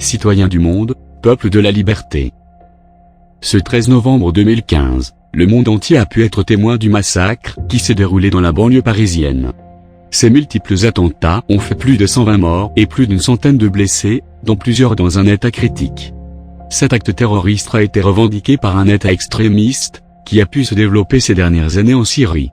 citoyens du monde, peuple de la liberté. Ce 13 novembre 2015, le monde entier a pu être témoin du massacre qui s'est déroulé dans la banlieue parisienne. Ces multiples attentats ont fait plus de 120 morts et plus d'une centaine de blessés, dont plusieurs dans un état critique. Cet acte terroriste a été revendiqué par un État extrémiste, qui a pu se développer ces dernières années en Syrie.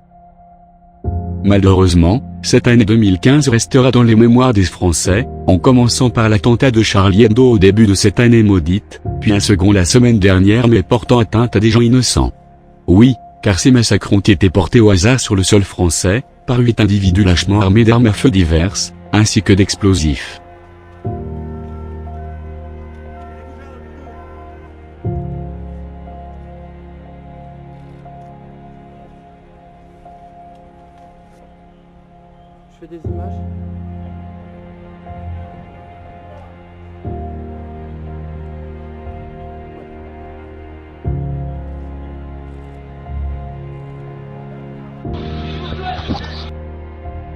Malheureusement, cette année 2015 restera dans les mémoires des Français, en commençant par l'attentat de Charlie Hebdo au début de cette année maudite, puis un second la semaine dernière mais portant atteinte à des gens innocents. Oui, car ces massacres ont été portés au hasard sur le sol français, par 8 individus lâchement armés d'armes à feu diverses, ainsi que d'explosifs. Je fais des images.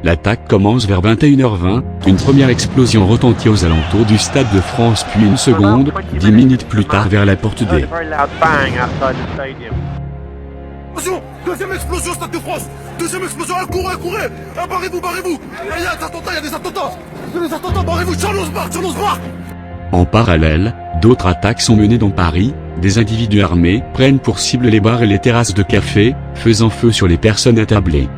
L'attaque commence vers 21h20, une première explosion retentit aux alentours du Stade de France puis une seconde, 10 minutes plus tard vers la porte D. Attention, deuxième explosion Stade de France. Deuxième explosion, courez, barrez-vous. Il y a des attentats, barrez-vous, Charles-Osbar. En parallèle, d'autres attaques sont menées dans Paris, des individus armés prennent pour cible les bars et les terrasses de café, faisant feu sur les personnes attablées.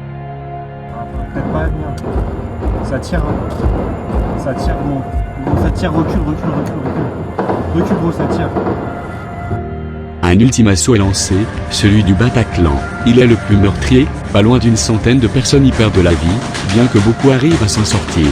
Ça tire, bon. Ça tire, recule, gros, ça tire. Un ultime assaut est lancé, celui du Bataclan. Il est le plus meurtrier, pas loin d'une centaine de personnes y perdent la vie, bien que beaucoup arrivent à s'en sortir.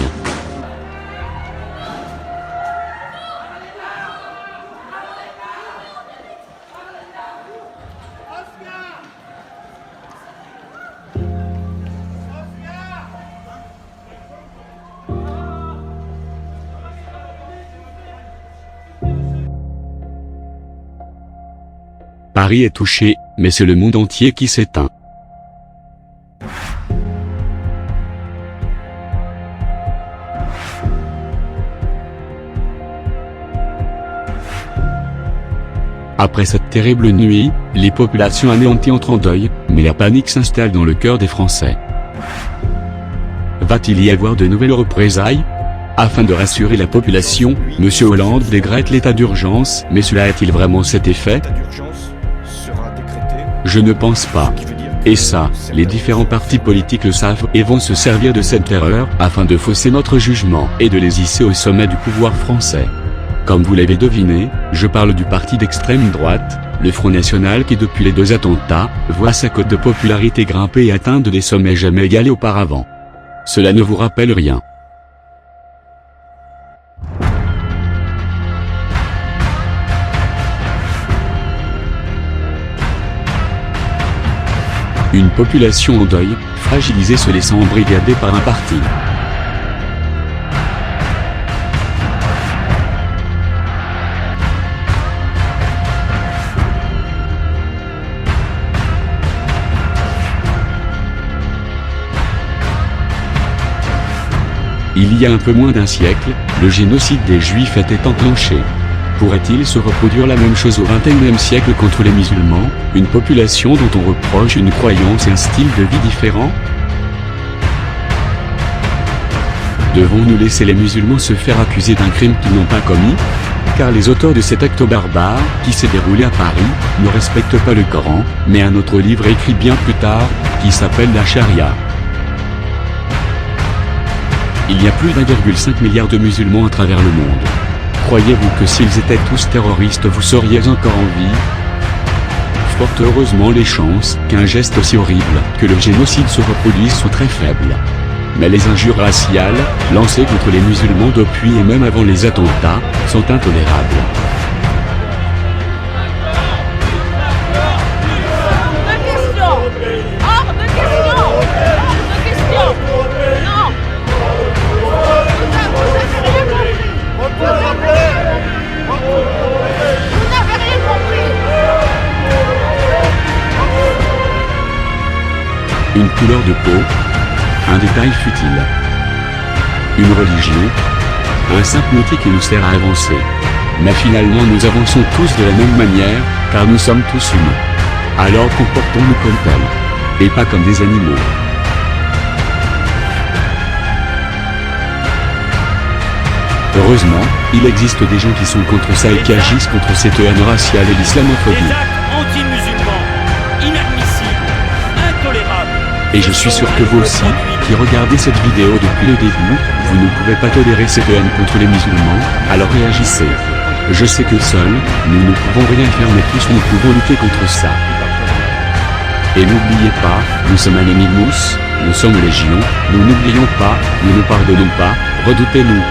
Paris est touché, mais c'est le monde entier qui s'éteint. Après cette terrible nuit, les populations anéanties entrent en deuil, mais la panique s'installe dans le cœur des Français. Va-t-il y avoir de nouvelles représailles ? Afin de rassurer la population, M. Hollande décrète l'état d'urgence, mais cela a-t-il vraiment cet effet ? Je ne pense pas. Et ça, les différents partis politiques le savent et vont se servir de cette terreur afin de fausser notre jugement et de les hisser au sommet du pouvoir français. Comme vous l'avez deviné, je parle du parti d'extrême droite, le Front National qui depuis les 2 attentats, voit sa cote de popularité grimper et atteindre des sommets jamais égalés auparavant. Cela ne vous rappelle rien? Une population en deuil, fragilisée se laissant embrigader par un parti. Il y a un peu moins d'un siècle, le génocide des Juifs était enclenché. Pourrait-il se reproduire la même chose au XXIe siècle contre les musulmans, une population dont on reproche une croyance et un style de vie différents? Devons-nous laisser les musulmans se faire accuser d'un crime qu'ils n'ont pas commis? Car les auteurs de cet acte barbare, qui s'est déroulé à Paris, ne respectent pas le Coran, mais un autre livre écrit bien plus tard, qui s'appelle la Charia. Il y a plus d'1,5 milliard de musulmans à travers le monde. Croyez-vous que s'ils étaient tous terroristes vous seriez encore en vie? Fort heureusement les chances qu'un geste aussi horrible que le génocide se reproduise sont très faibles. Mais les injures raciales, lancées contre les musulmans depuis et même avant les attentats, sont intolérables. Une couleur de peau, un détail futile, une religion, un simple outil qui nous sert à avancer. Mais finalement nous avançons tous de la même manière, car nous sommes tous humains. Alors comportons-nous comme tels, et pas comme des animaux. Heureusement, il existe des gens qui sont contre ça et qui agissent contre cette haine raciale et Des l'islamophobie. actes anti-musulmans, inadmissibles, intolérables. Et je suis sûr que vous aussi, qui regardez cette vidéo depuis le début, vous ne pouvez pas tolérer cette haine contre les musulmans, alors réagissez. Je sais que seuls, nous ne pouvons rien faire mais tous nous pouvons lutter contre ça. Et n'oubliez pas, nous sommes Anonymous, nous sommes Légion, nous n'oublions pas, nous ne pardonnons pas, redoutez-nous.